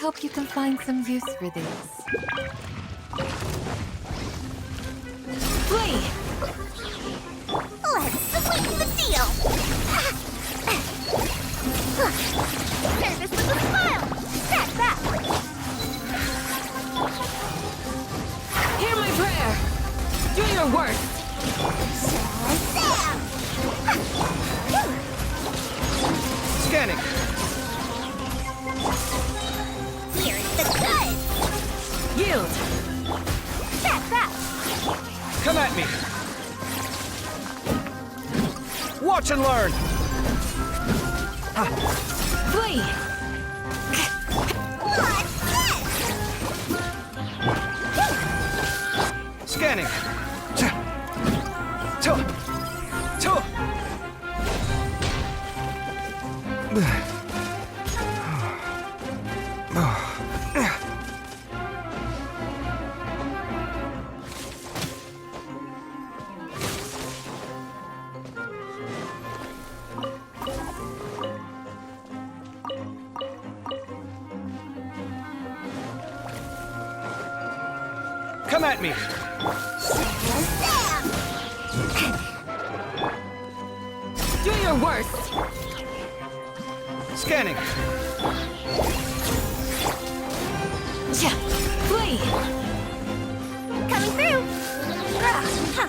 hope you can find some use for these. Flee! Let's sweeten the deal! Service with a smile! That's that! Hear my prayer! Do your worst! Shazam! Scanning. Here's the good! Yield! That's that! Come at me. Watch and learn. Flee! What's this? Scanning. Cha. Cha. Cha. Come at me. Shazam! Do your worst! Scanning. Cha! Flee! Coming through! Ah, ha.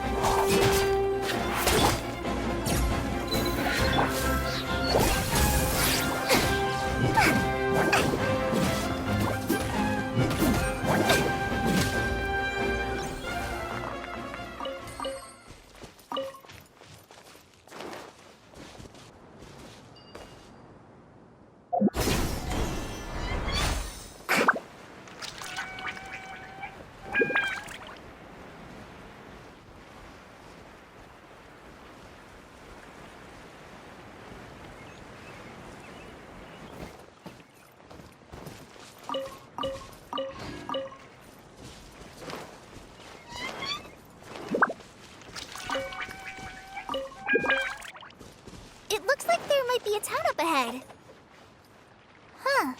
It looks like there might be a town up ahead. Huh.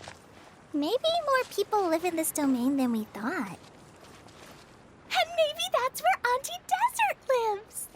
Maybe more people live in this domain than we thought. And maybe that's where Auntie Desert lives.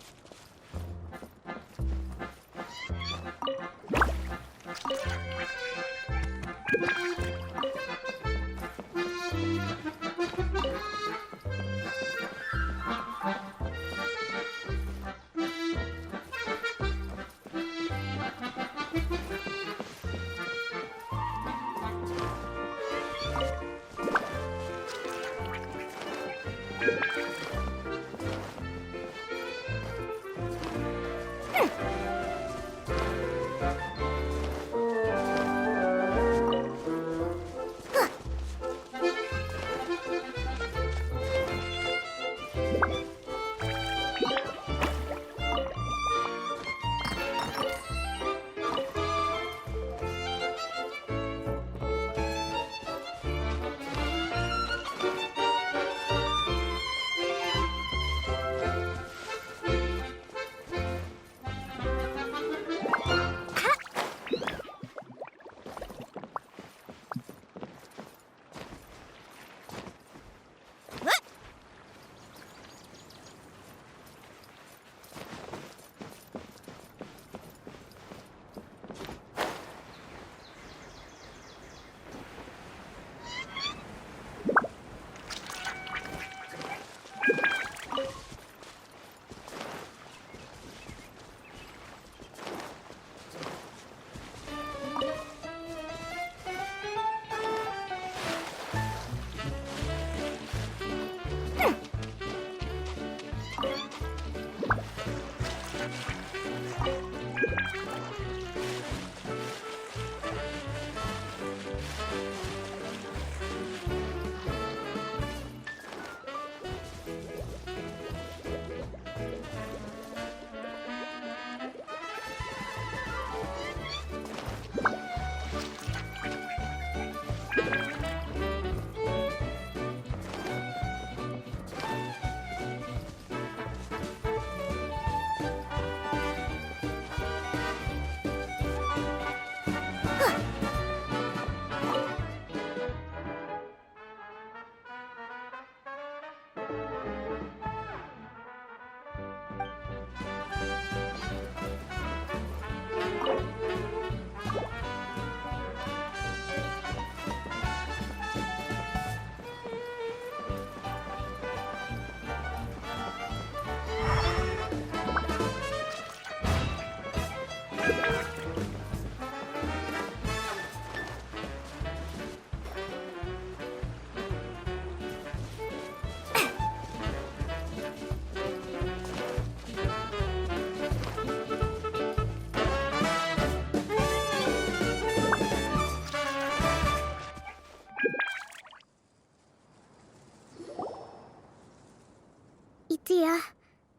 Itia,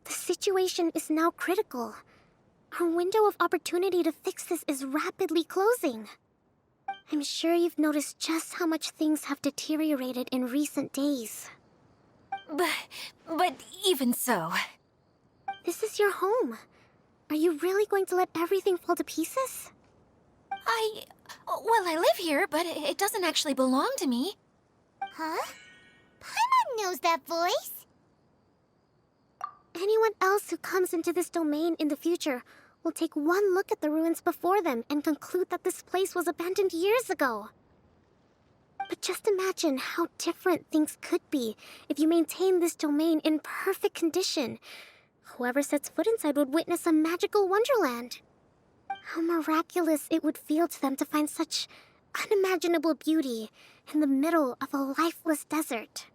the situation is now critical. Our window of opportunity to fix this is rapidly closing. I'm sure you've noticed just how much things have deteriorated in recent days. But even so... This is your home. Are you really going to let everything fall to pieces? Well, I live here, but it doesn't actually belong to me. Huh? Paimon knows that voice. Anyone else who comes into this domain in the future will take one look at the ruins before them and conclude that this place was abandoned years ago. But just imagine how different things could be if you maintain this domain in perfect condition. Whoever sets foot inside would witness a magical wonderland. How miraculous it would feel to them to find such unimaginable beauty in the middle of a lifeless desert.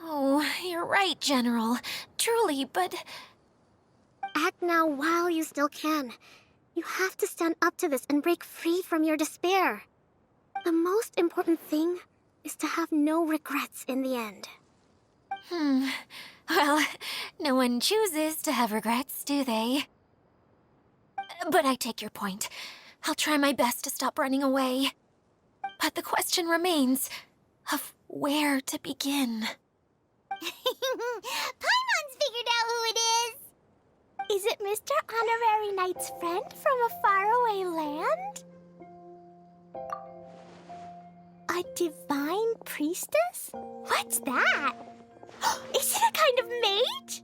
Oh, you're right, General. Truly, but... Act now while you still can. You have to stand up to this and break free from your despair. The most important thing is to have no regrets in the end. Well, no one chooses to have regrets, do they? But I take your point. I'll try my best to stop running away. But the question remains of where to begin. Paimon's figured out who it is. Is it Mr. Honorary Knight's friend from a faraway land? A divine priestess? What's that? Is it a kind of mage?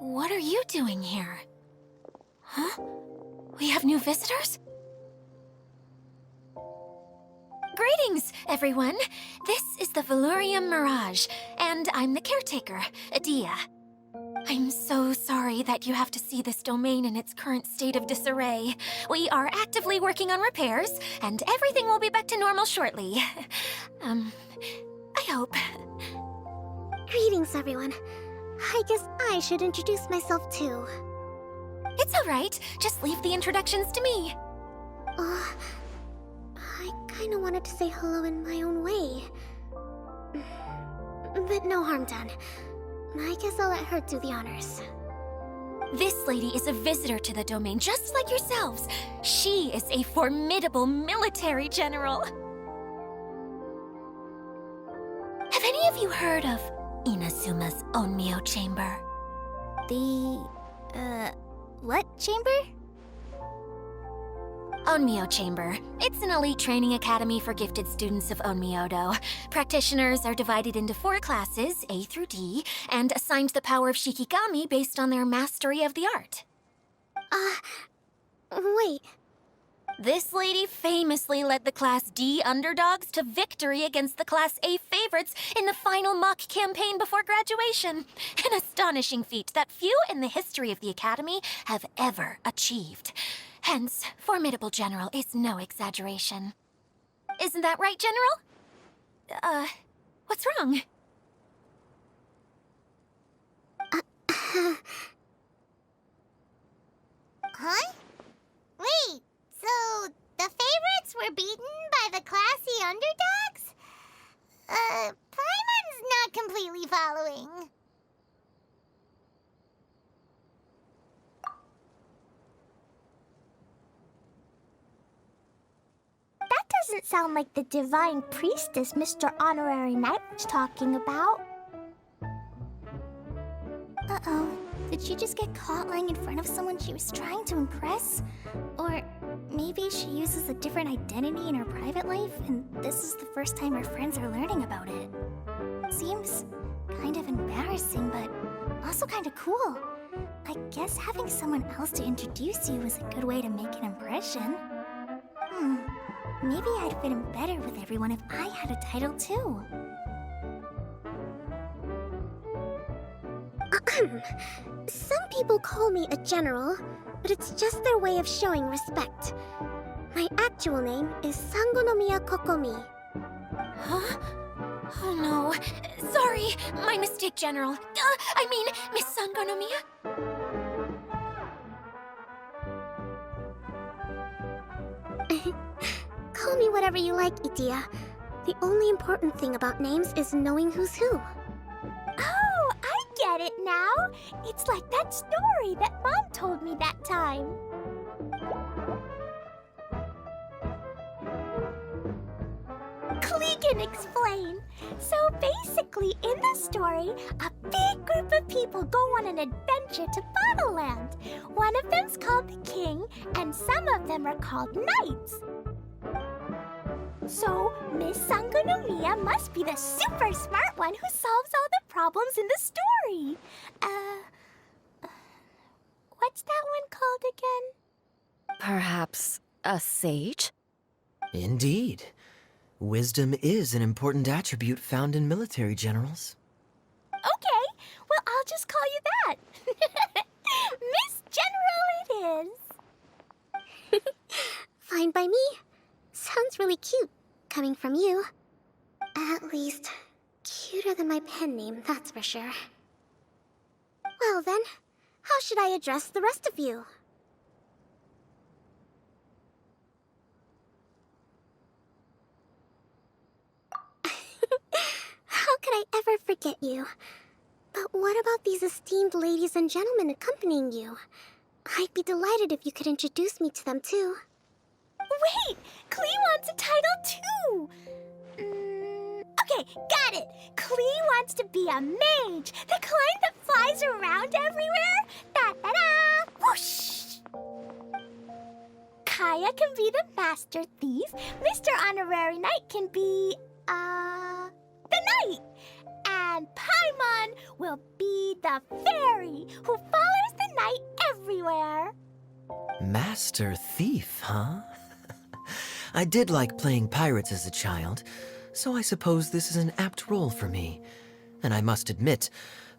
What are you doing here? Huh? We have new visitors? Greetings, everyone. This is the Valurium Mirage, and I'm the caretaker, Adia. I'm so sorry that you have to see this domain in its current state of disarray. We are actively working on repairs, and everything will be back to normal shortly. I hope. Greetings, everyone. I guess I should introduce myself too. It's all right. Just leave the introductions to me. I kinda wanted to say hello in my own way. But no harm done. I guess I'll let her do the honors. This lady is a visitor to the domain, just like yourselves. She is a formidable military general. Have any of you heard of Inazuma's Onmyo Chamber? What chamber? Onmyo Chamber. It's an elite training academy for gifted students of Onmyodo. Practitioners are divided into 4 classes, A through D, and assigned the power of Shikigami based on their mastery of the art. Wait. This lady famously led the Class D underdogs to victory against the Class A favorites in the final mock campaign before graduation. An astonishing feat that few in the history of the Academy have ever achieved. Hence, formidable general is no exaggeration. Isn't that right, General? What's wrong? Huh? Wait, so the favorites were beaten by the classy underdogs? Paimon's not completely following. That doesn't sound like the divine priestess Mr. Honorary Knight was talking about. Uh-oh. Did she just get caught lying in front of someone she was trying to impress? Or maybe she uses a different identity in her private life, and this is the first time her friends are learning about it. Seems kind of embarrassing, but also kind of cool. I guess having someone else to introduce you is a good way to make an impression. Maybe I'd fit in better with everyone if I had a title too. Some people call me a general, but it's just their way of showing respect. My actual name is Sangonomiya Kokomi. Huh? Oh no. Sorry, my mistake, General. I mean, Miss Sangonomiya. Call me whatever you like, Idia. The only important thing about names is knowing who's who. Oh, I get it now. It's like that story that Mom told me that time. Klee can explain. So basically, in the story, a big group of people go on an adventure to Bottleland. One of them's called the King, and some of them are called Knights. So, Miss Sangonomiya must be the super smart one who solves all the problems in the story. What's that one called again? Perhaps a sage? Indeed. Wisdom is an important attribute found in military generals. Okay, well, I'll just call you that. Miss General it is. Fine by me. Sounds really cute, coming from you. At least, cuter than my pen name, that's for sure. Well then, how should I address the rest of you? How could I ever forget you? But what about these esteemed ladies and gentlemen accompanying you? I'd be delighted if you could introduce me to them too. Wait, Klee wants a title too. Okay, got it. Klee wants to be a mage, the kind that flies around everywhere. Da da da! Whoosh! Kaya can be the master thief. Mr. Honorary Knight can be, the knight. And Paimon will be the fairy who follows the knight everywhere. Master Thief, huh? I did like playing pirates as a child, so I suppose this is an apt role for me. And I must admit,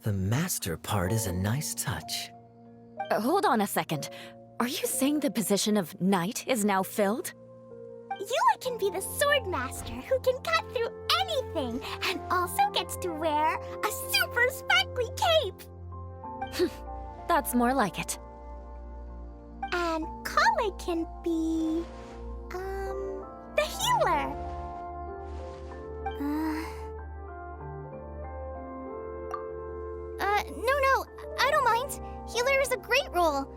the master part is a nice touch. Hold on a second. Are you saying the position of knight is now filled? Eula can be the sword master who can cut through anything and also gets to wear a super sparkly cape. That's more like it. And Kale can be, the healer. No, I don't mind. Healer is a great role.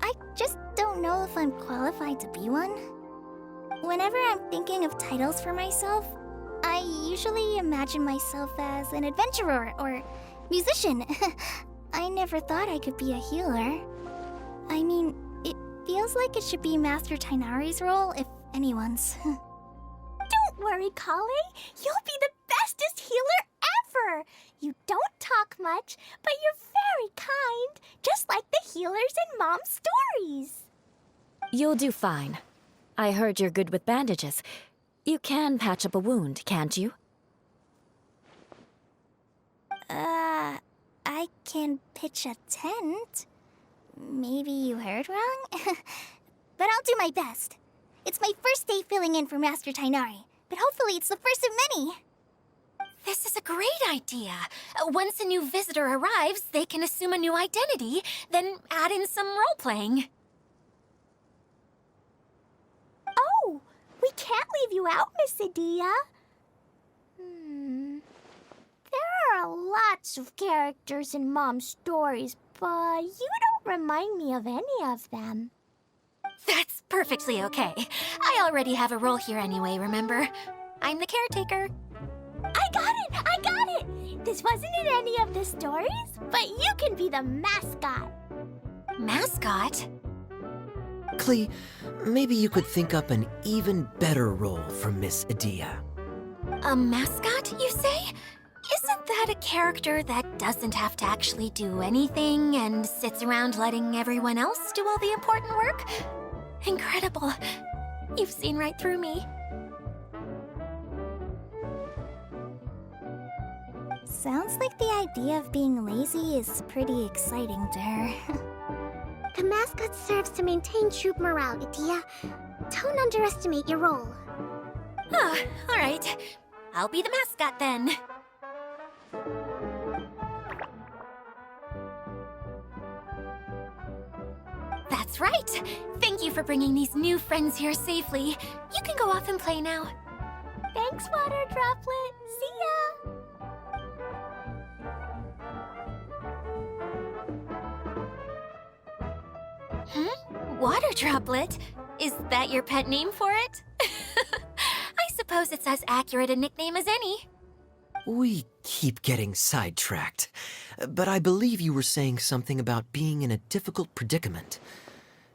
I just don't know if I'm qualified to be one. Whenever I'm thinking of titles for myself, I usually imagine myself as an adventurer or musician. I never thought I could be a healer. I mean, it feels like it should be Master Tainari's role, if anyone's. Don't worry, Kale. You'll be the bestest healer ever. You don't talk much, but you're very kind, just like the healers in Mom's stories. You'll do fine. I heard you're good with bandages. You can patch up a wound, can't you? I can pitch a tent. Maybe you heard wrong? But I'll do my best. It's my first day filling in for Master Tainari, but hopefully it's the first of many. This is a great idea. Once a new visitor arrives, they can assume a new identity, then add in some role-playing. Oh, we can't leave you out, Miss Adia. There are lots of characters in Mom's stories, but you don't remind me of any of them. That's perfectly okay. I already have a role here anyway, remember? I'm the caretaker. I got it! This wasn't in any of the stories, but you can be the mascot. Mascot? Klee, maybe you could think up an even better role for Miss Adia. A mascot, you say? Isn't that a character that doesn't have to actually do anything and sits around letting everyone else do all the important work? Incredible. You've seen right through me. Sounds like the idea of being lazy is pretty exciting to her. The mascot serves to maintain troop morale, Idia. Don't underestimate your role. Ah, all right. I'll be the mascot then. That's That's right. Thank you for bringing these new friends here safely. You can go off and play now. Thanks, Water Droplet. See ya! Water Droplet? Is that your pet name for it? I suppose it's as accurate a nickname as any. We keep getting sidetracked, but I believe you were saying something about being in a difficult predicament.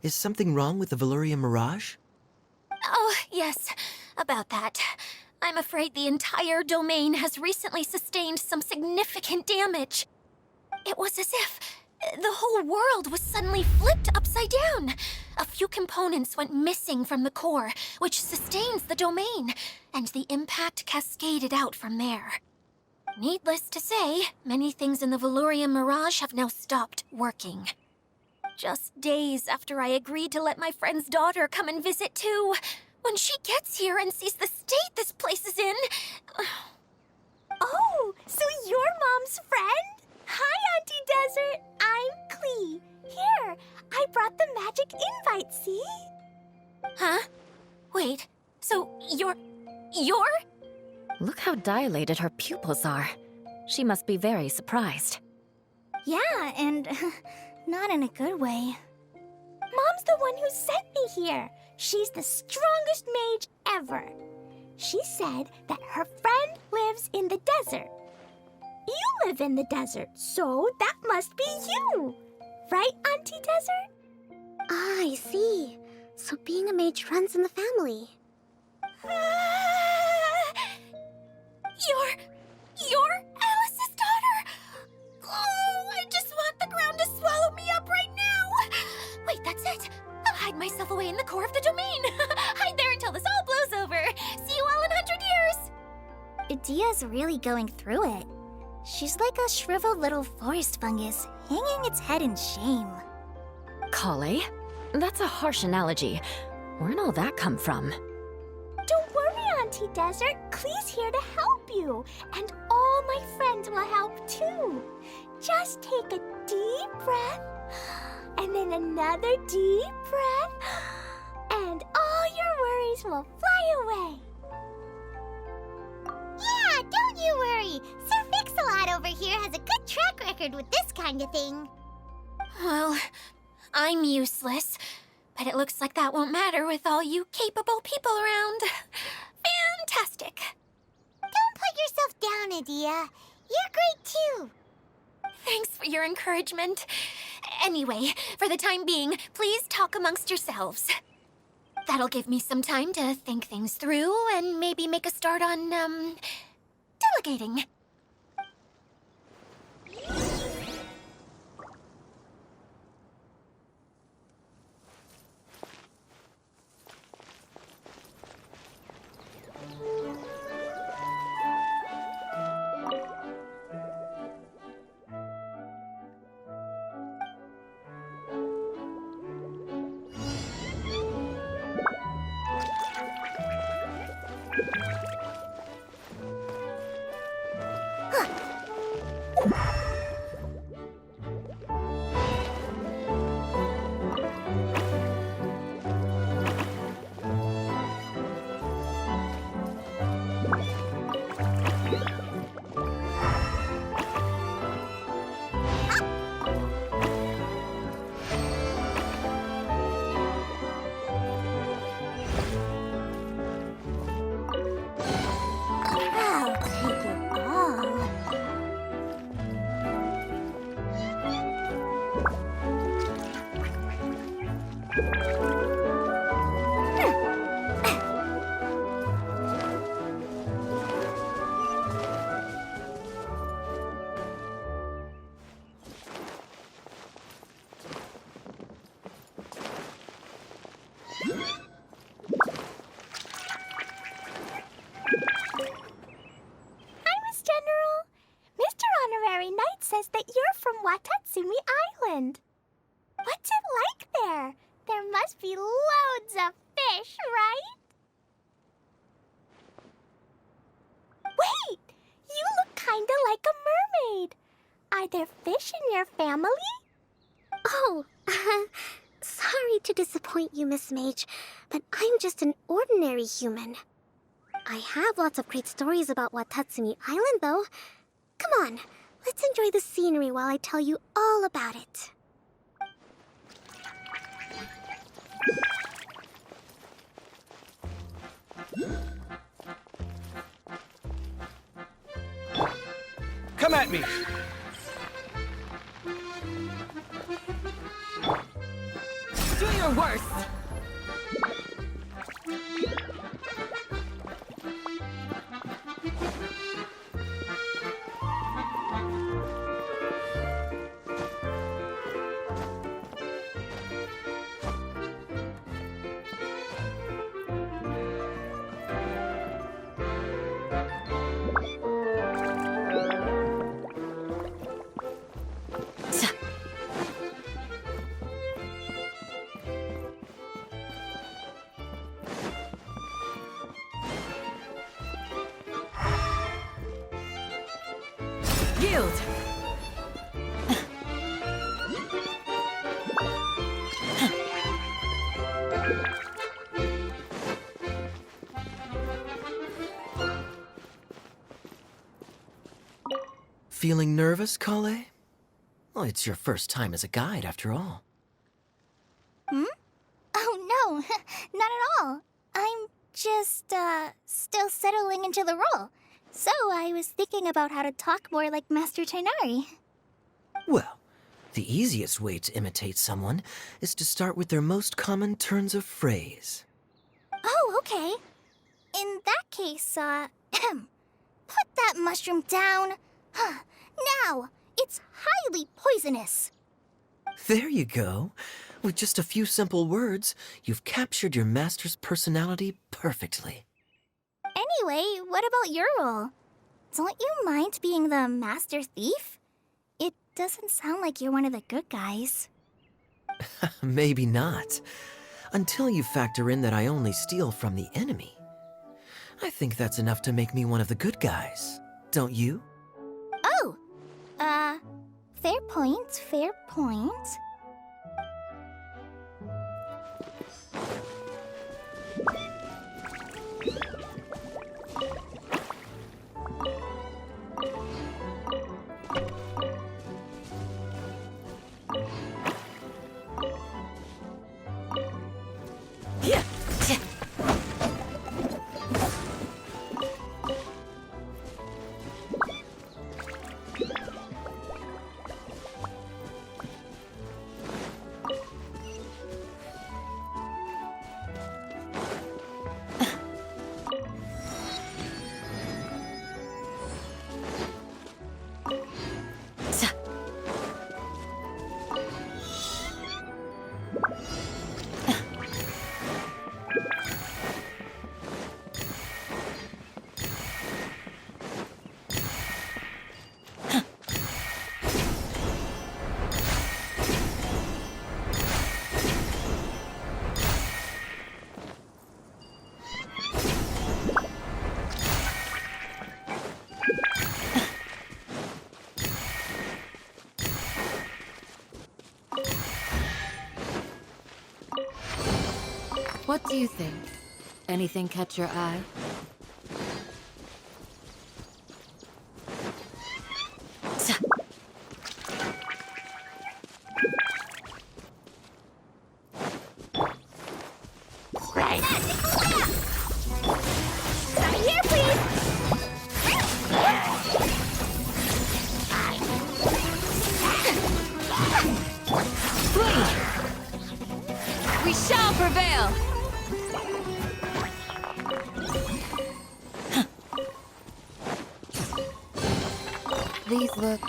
Is something wrong with the Veluria Mirage? Oh, yes, about that. I'm afraid the entire domain has recently sustained some significant damage. It was as if the whole world was suddenly flipped upside down. A few components went missing from the core, which sustains the domain, and the impact cascaded out from there. Needless to say, many things in the Veluria Mirage have now stopped working. Just days after I agreed to let my friend's daughter come and visit too. When she gets here and sees the state this place is in... Oh, so you're Mom's friend? Hi, Auntie Desert. I'm Klee. Here, I brought the magic invite, see? Huh? Wait, so you're... Look how dilated her pupils are. She must be very surprised. Yeah, and not in a good way. Mom's the one who sent me here. She's the strongest mage ever. She said that her friend lives in the desert. You live in the desert, so that must be you. Right, Auntie Desert? Ah, I see. So being a mage runs in the family. You're Alice's daughter! Oh, I just want the ground to swallow me up right now! Wait, that's it! I'll hide myself away in the core of the domain! Hide there until this all blows over! See you all in 100 years! Dia's really going through it. She's like a shriveled little forest fungus, hanging its head in shame. Kale? That's a harsh analogy. Where'd all that come from? Don't worry, Auntie Desert. Klee's here to help you. And all my friends will help too. Just take a deep breath, and then another deep breath, and all your worries will fly away. Yeah, don't you worry. Sir Fix-a-Lot over here has a good track record with this kind of thing. Well, I'm useless, but it looks like that won't matter with all you capable people around. Fantastic. Don't put yourself down, Adia. You're great too. Thanks for your encouragement. Anyway, for the time being, please talk amongst yourselves. That'll give me some time to think things through and maybe make a start on, delegating. I'll take it all. Hi, Miss General. Mr. Honorary Knight says that you're from Watatsumi Island. What's it like there? There must be loads of fish, right? Wait! You look kinda like a mermaid. Are there fish in your family? Oh, Sorry to disappoint you, Miss Mage, but I'm just an ordinary human. I have lots of great stories about Watatsumi Island, though. Come on, let's enjoy the scenery while I tell you all about it. Come at me! Do your worst! Yield! Feeling nervous, Kale? Well, it's your first time as a guide, after all. Oh, no, not at all. I'm just, still settling into the role. So I was thinking about how to talk more like Master Tighnari. Well, the easiest way to imitate someone is to start with their most common turns of phrase. Oh, okay. In that case, put that mushroom down. Now, it's highly poisonous. There you go. With just a few simple words, you've captured your master's personality perfectly. Anyway, what about your role? Don't you mind being the master thief? It doesn't sound like you're one of the good guys. Maybe not. Until you factor in that I only steal from the enemy. I think that's enough to make me one of the good guys. Don't you? Oh! Fair point, fair point. What do you think? Anything catch your eye? Here, please! We shall prevail! These look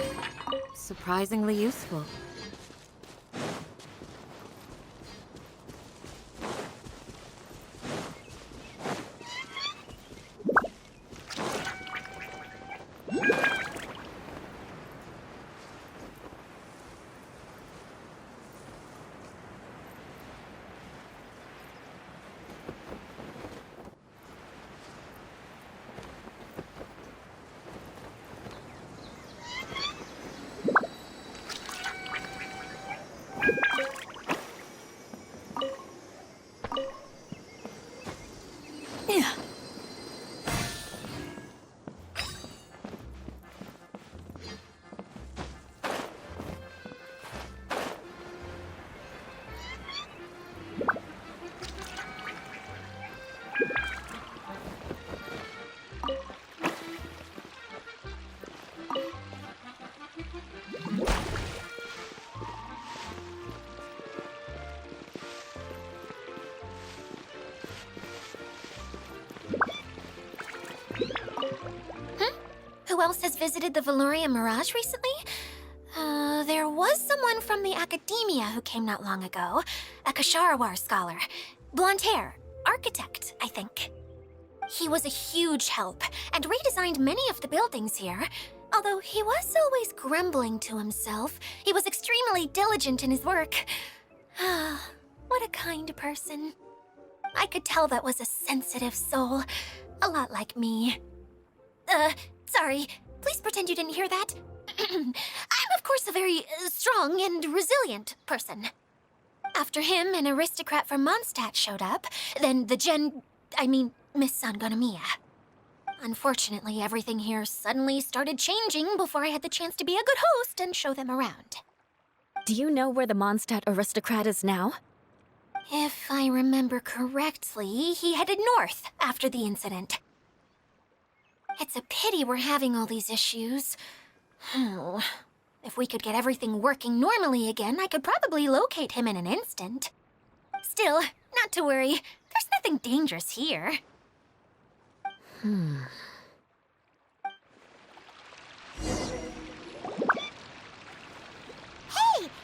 surprisingly useful. Who else has visited the Veloria Mirage recently? There was someone from the academia who came not long ago. A Kasharawar scholar. Blonde hair. Architect, I think. He was a huge help and redesigned many of the buildings here. Although he was always grumbling to himself, he was extremely diligent in his work. What a kind person. I could tell that was a sensitive soul. A lot like me. Sorry. Please pretend you didn't hear that. I'm, of course, a very strong and resilient person. After him, an aristocrat from Mondstadt showed up. Then Miss Sangonomiya. Unfortunately, everything here suddenly started changing before I had the chance to be a good host and show them around. Do you know where the Mondstadt aristocrat is now? If I remember correctly, he headed north after the incident. It's a pity we're having all these issues. Oh, if we could get everything working normally again, I could probably locate him in an instant. Still, not to worry. There's nothing dangerous here. Hey,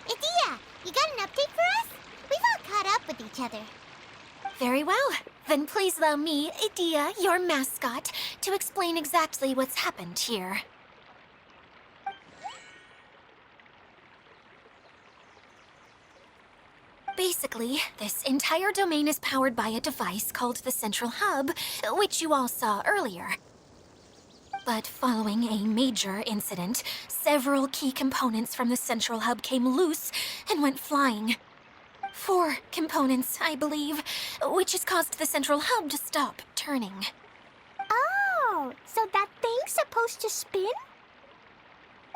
Idia! You got an update for us? We've all caught up with each other. Very well. Then please allow me, Idia, your mascot, to explain exactly what's happened here. Basically, this entire domain is powered by a device called the Central Hub, which you all saw earlier. But following a major incident, several key components from the Central Hub came loose and went flying. 4 components, I believe, which has caused the Central Hub to stop turning. Oh, so that thing's supposed to spin?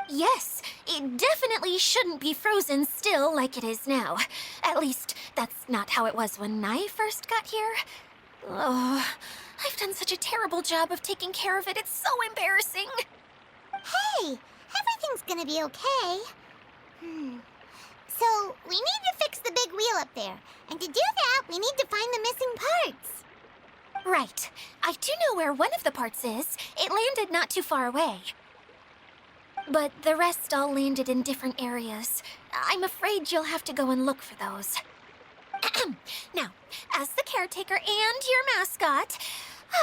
Yes, it definitely shouldn't be frozen still like it is now. At least, that's not how it was when I first got here. Oh, I've done such a terrible job of taking care of it. It's so embarrassing. Hey, everything's gonna be okay. So, we need to fix the big wheel up there. And to do that, we need to find the missing parts. Right. I do know where one of the parts is. It landed not too far away. But the rest all landed in different areas. I'm afraid you'll have to go and look for those. Now, as the caretaker and your mascot,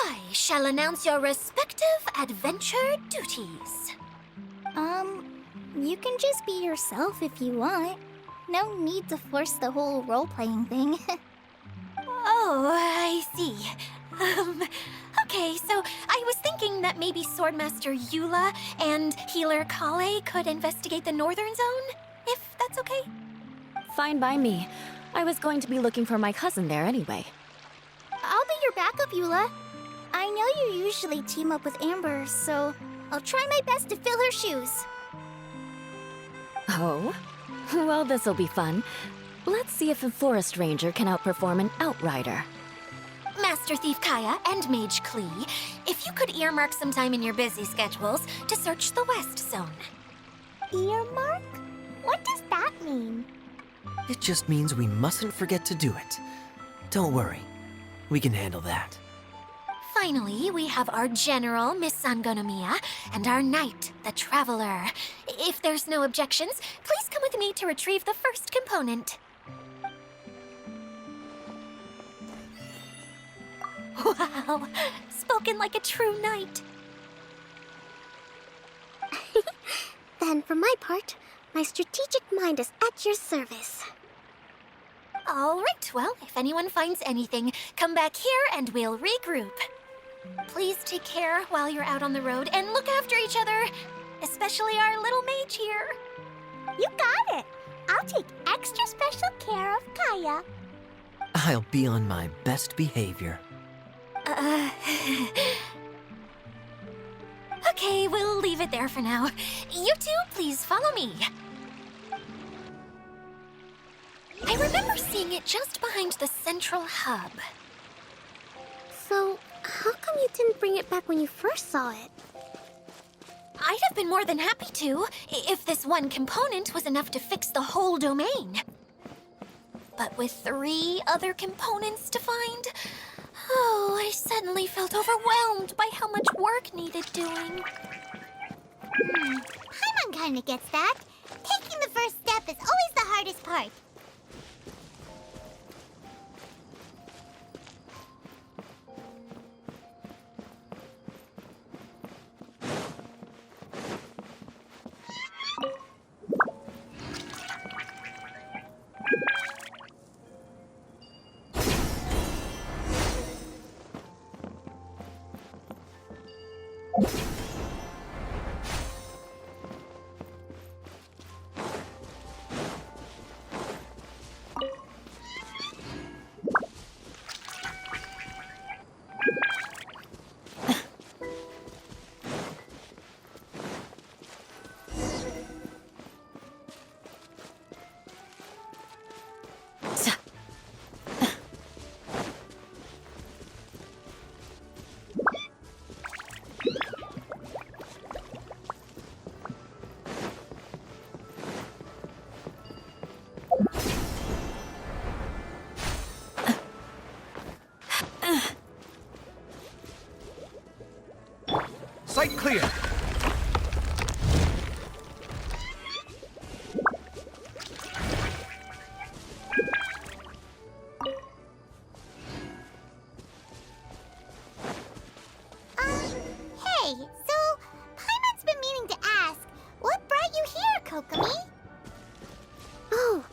I shall announce your respective adventure duties. You can just be yourself if you want. No need to force the whole role-playing thing. Oh, I see. Okay, so I was thinking that maybe Swordmaster Eula and Healer Kale could investigate the northern zone, if that's okay? Fine by me. I was going to be looking for my cousin there anyway. I'll be your backup, Eula. I know you usually team up with Amber, so I'll try my best to fill her shoes. Oh? Well, this'll be fun. Let's see if a forest ranger can outperform an outrider. Master Thief Kaya and Mage Klee, if you could earmark some time in your busy schedules to search the West Zone. Earmark? What does that mean? It just means we mustn't forget to do it. Don't worry. We can handle that. Finally, we have our General, Miss Sangonomiya, and our Knight, the Traveler. If there's no objections, please come with me to retrieve the first component. Wow, spoken like a true knight. Then, for my part, my strategic mind is at your service. All right, well, if anyone finds anything, come back here and we'll regroup. Please take care while you're out on the road and look after each other, especially our little mage here. You got it. I'll take extra special care of Kaya. I'll be on my best behavior. Okay, we'll leave it there for now. You two, please follow me. I remember seeing it just behind the central hub. So, how come you didn't bring it back when you first saw it? I'd have been more than happy to, if this one component was enough to fix the whole domain. But with 3 other components to find, oh, I suddenly felt overwhelmed by how much work needed doing. Paimon kinda gets that. Taking the first step is always the hardest part. Sight clear. Hey, so Paimon's been meaning to ask, what brought you here, Kokomi? Oh,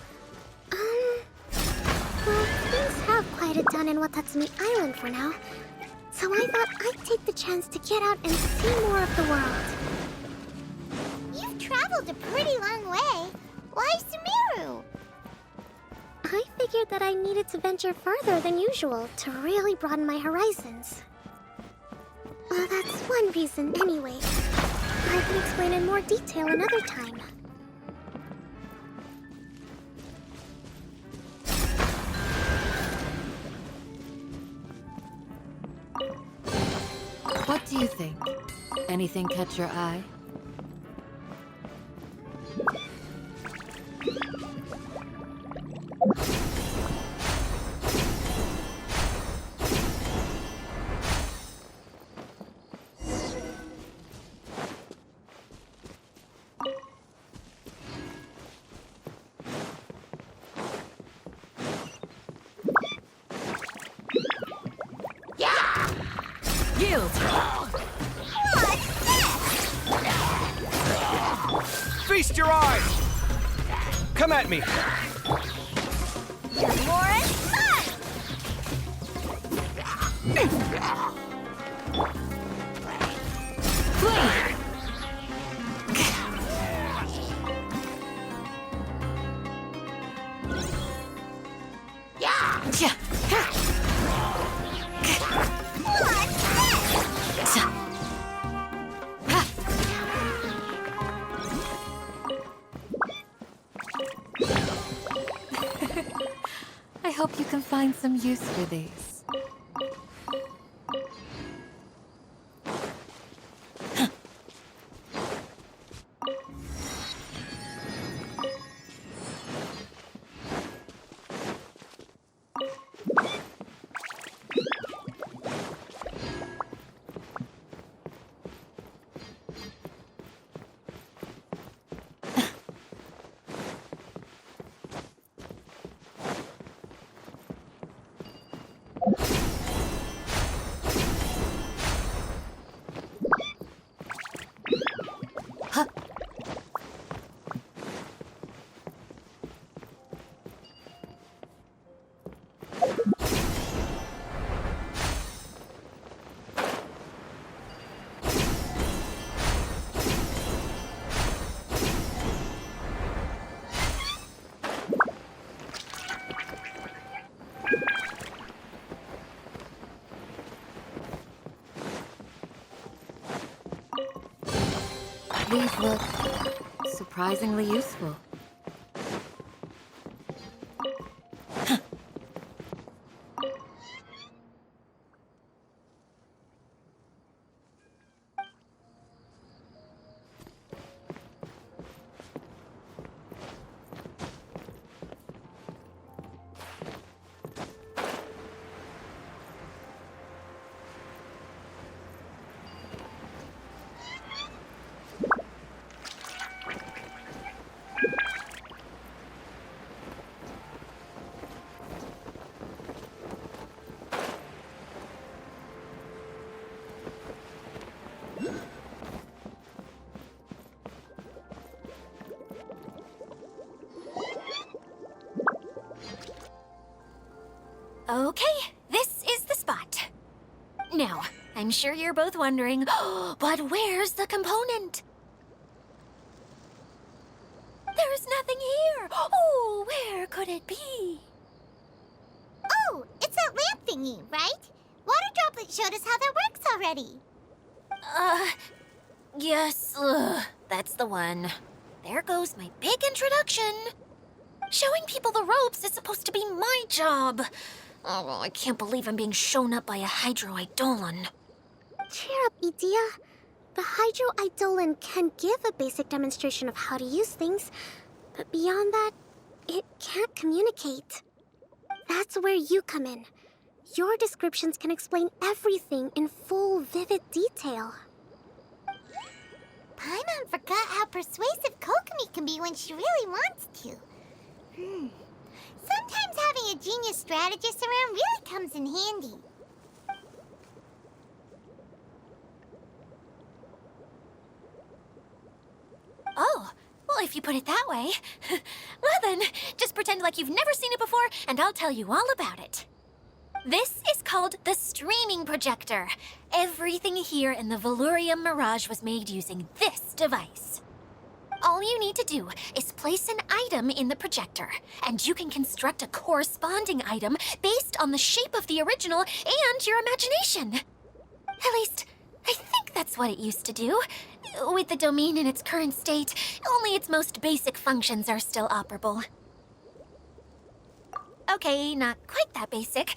well, things have quieted down in Watatsumi Island for now. So I thought I'd take the chance to get out and see more of the world. You've traveled a pretty long way. Why Sumeru? I figured that I needed to venture further than usual to really broaden my horizons. Well, that's one reason anyway. I can explain in more detail another time. What do you think? Anything catch your eye? Yield! Feast your eyes! Come at me! More fun! Flee! Yeah! I hope you can find some use for these. These look surprisingly useful. Okay, this is the spot. Now, I'm sure you're both wondering, but where's the component? There's nothing here. Oh, where could it be? Oh, it's that lamp thingy, right? Water Droplet showed us how that works already. Yes, that's the one. There goes my big introduction. Showing people the ropes is supposed to be my job. Oh, I can't believe I'm being shown up by a Hydro-Eidolon. Cheer up, Edea. The Hydro-Eidolon can give a basic demonstration of how to use things, but beyond that, it can't communicate. That's where you come in. Your descriptions can explain everything in full, vivid detail. Paimon forgot how persuasive Kokomi can be when she really wants to. Sometimes having a genius strategist around really comes in handy. Oh, well, if you put it that way. Well then, just pretend like you've never seen it before, and I'll tell you all about it. This is called the streaming projector. Everything here in the Valurium Mirage was made using this device. All you need to do is place an item in the projector, and you can construct a corresponding item based on the shape of the original and your imagination. At least, I think that's what it used to do. With the domain in its current state, only its most basic functions are still operable. Okay, not quite that basic.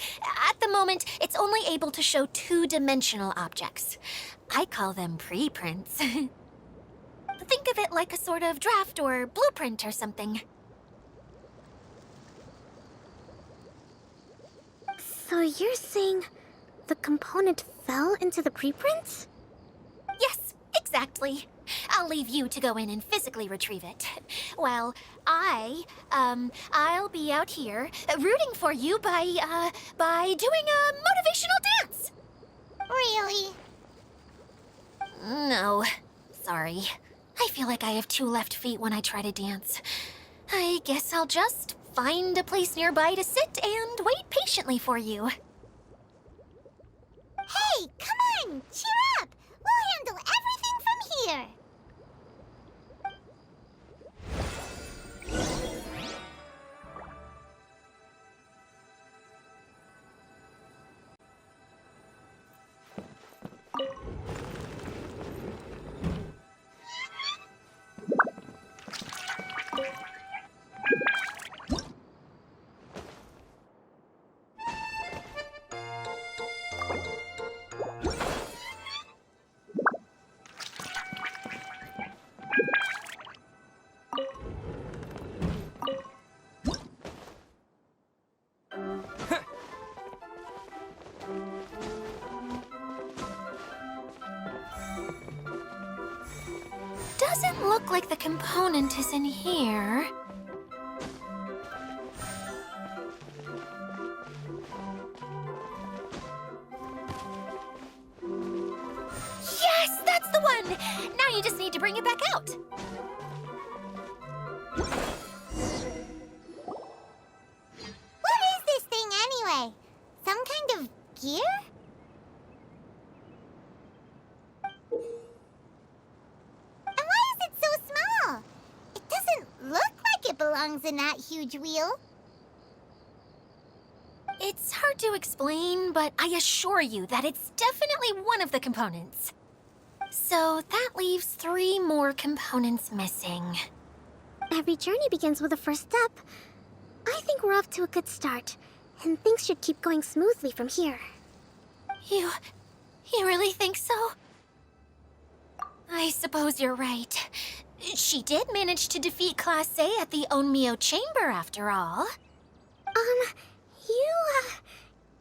At the moment, it's only able to show two-dimensional objects. I call them preprints. Think of it like a sort of draft or blueprint or something. So you're saying the component fell into the preprints? Yes, exactly. I'll leave you to go in and physically retrieve it. While I'll be out here rooting for you by doing a motivational dance. Really? No, sorry. I feel like I have two left feet when I try to dance. I guess I'll just find a place nearby to sit and wait patiently for you. Hey, come on! Cheer up! We'll handle everything from here! Doesn't look like the component is in here. Yes, that's the one! Now you just need to bring it back out. What is this thing anyway? Some kind of gear? And why is it so small? It doesn't look like it belongs in that huge wheel. It's hard to explain, but I assure you that it's definitely one of the components. So that leaves 3 more components missing. Every journey begins with a first step. I think we're off to a good start, and things should keep going smoothly from here. You really think so? I suppose you're right. She did manage to defeat Class A at the Onmyo Chamber, after all.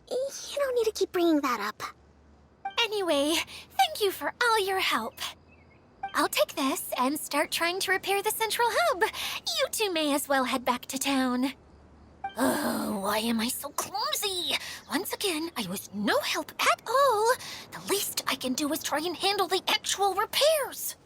You don't need to keep bringing that up. Anyway, thank you for all your help. I'll take this and start trying to repair the central hub. You two may as well head back to town. Oh, why am I so clumsy? Once again, I was no help at all. The least I can do is try and handle the actual repairs.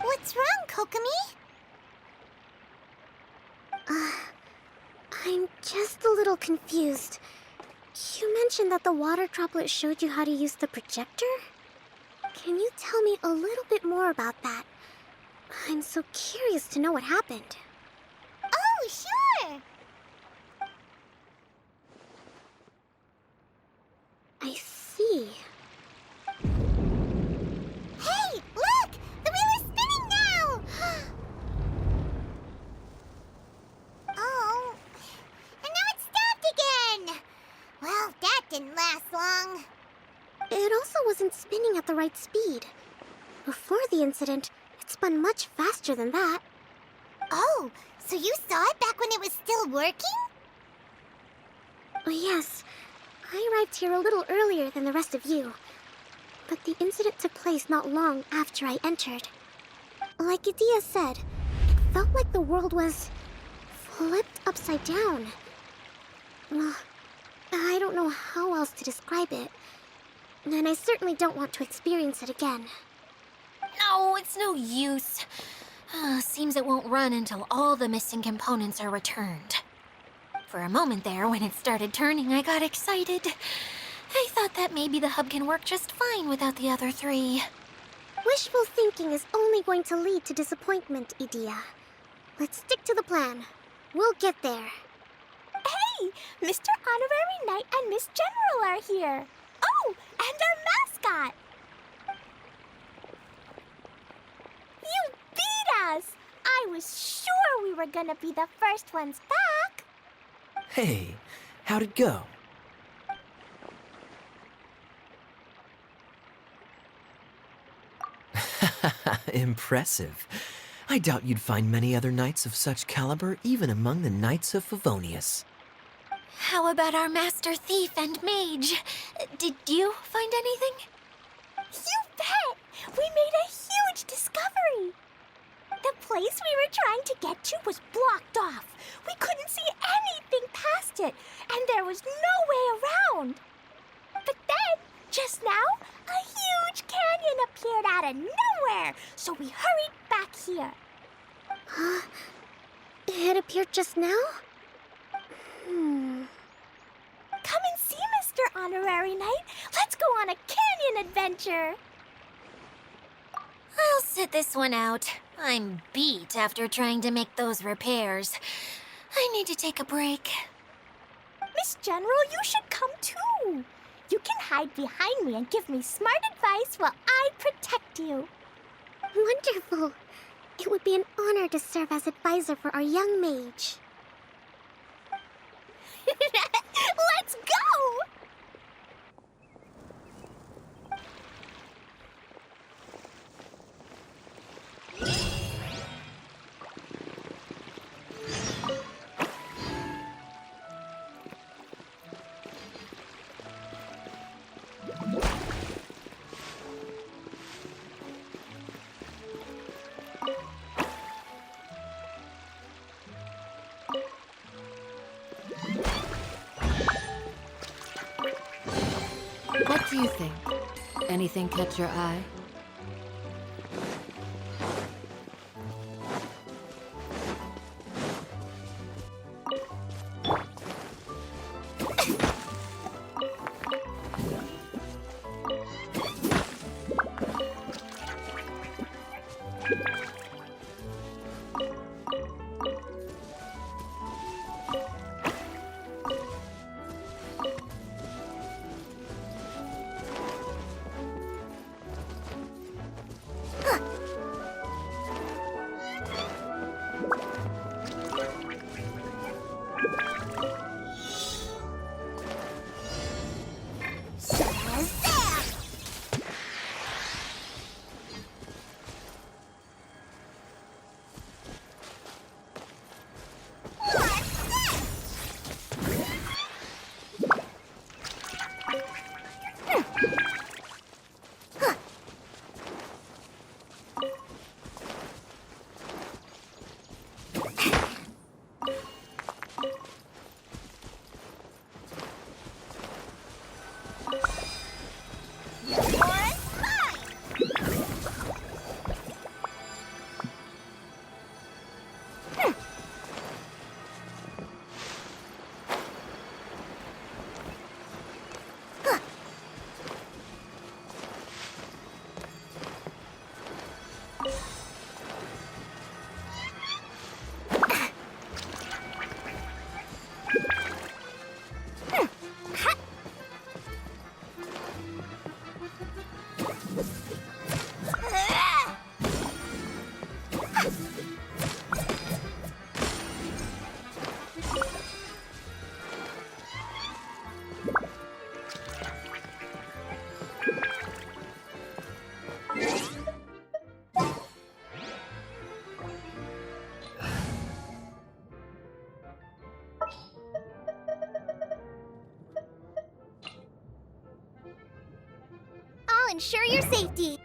What's wrong, Kokomi? I'm just a little confused. You mentioned that the water droplet showed you how to use the projector? Can you tell me a little bit more about that? I'm so curious to know what happened. Oh, sure! I see. Hey, look! The wheel is spinning now! Oh, and now it's stopped again! Well, that didn't last long. It also wasn't spinning at the right speed. Before the incident, it spun much faster than that. Oh, so you saw it back when it was still working? Oh, yes. I arrived here a little earlier than the rest of you. But the incident took place not long after I entered. Like Idia said, it felt like the world was flipped upside down. I don't know how else to describe it. And I certainly don't want to experience it again. No, it's no use. Seems it won't run until all the missing components are returned. For a moment there, when it started turning, I got excited. I thought that maybe the hub can work just fine without the other 3. Wishful thinking is only going to lead to disappointment, Idia. Let's stick to the plan. We'll get there. Hey, Mr. Honorary Knight and Miss General are here. Oh, and our mascot. You beat us! I was sure we were gonna be the first ones back. Hey, how'd it go? Impressive. I doubt you'd find many other knights of such caliber even among the Knights of Favonius. How about our master thief and mage? Did you find anything? You bet! We made a huge discovery! The place we were trying to get to was blocked off. We couldn't see anything past it, and there was no way around. But then, just now, a huge canyon appeared out of nowhere, so we hurried back here. It appeared just now? Come and see, Mr. Honorary Knight. Let's go on a canyon adventure. I'll sit this one out. I'm beat after trying to make those repairs. I need to take a break. Miss General, you should come too. You can hide behind me and give me smart advice while I protect you. Wonderful. It would be an honor to serve as advisor for our young mage. Let's go! What do you think? Anything catch your eye? I'll ensure your safety.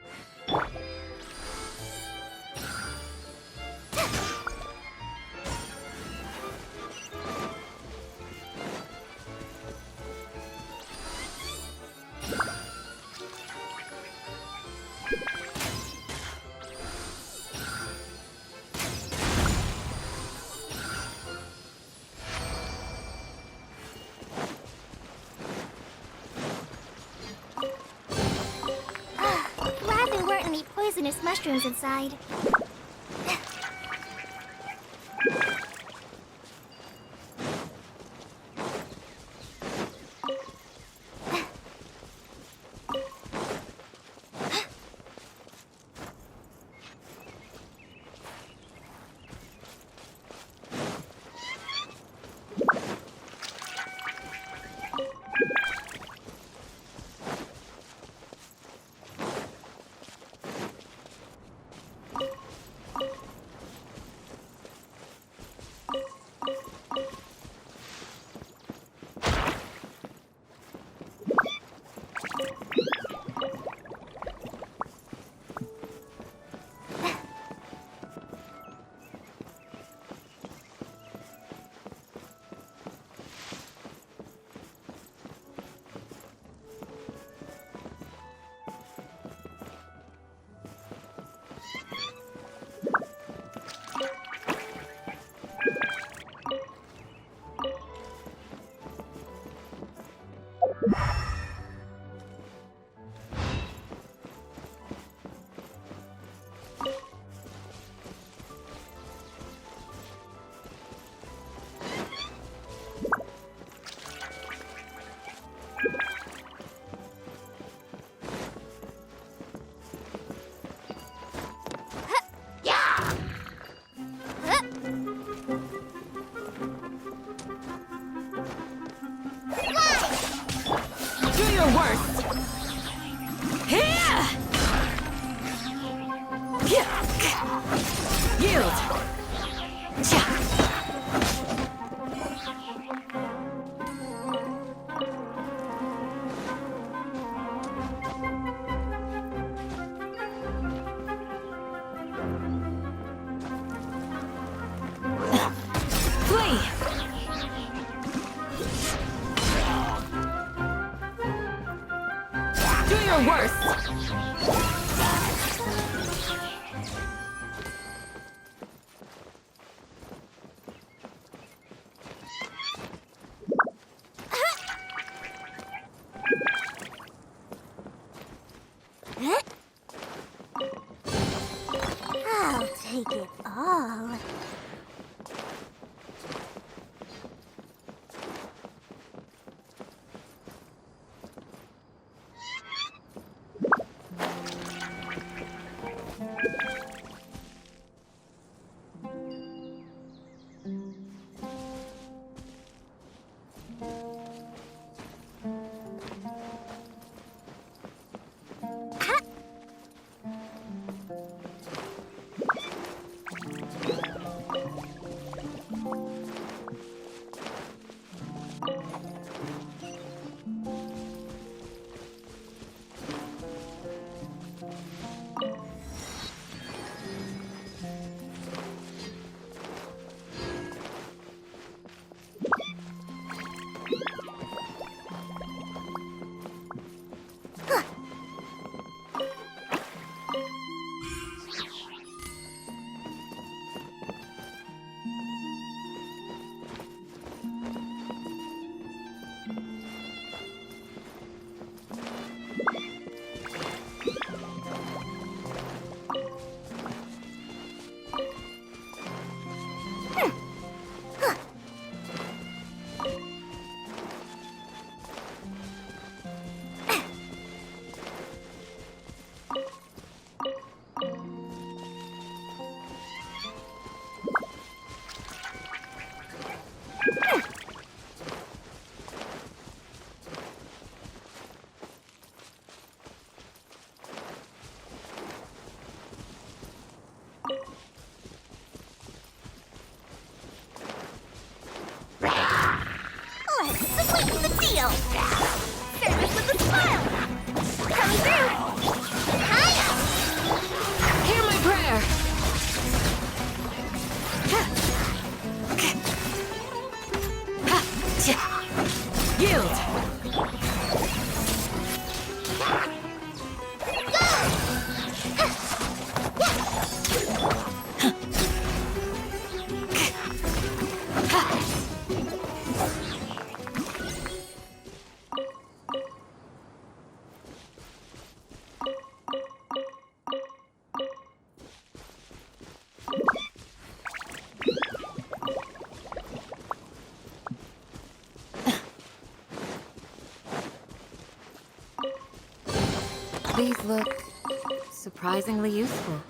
Glad there weren't any poisonous mushrooms inside. your worst! Yield! Flee! Do your worst! I'll take it all. Let's sweeten the deal. Service with a smile. Come through. Hiya. Hear my prayer! Yield! These look surprisingly useful.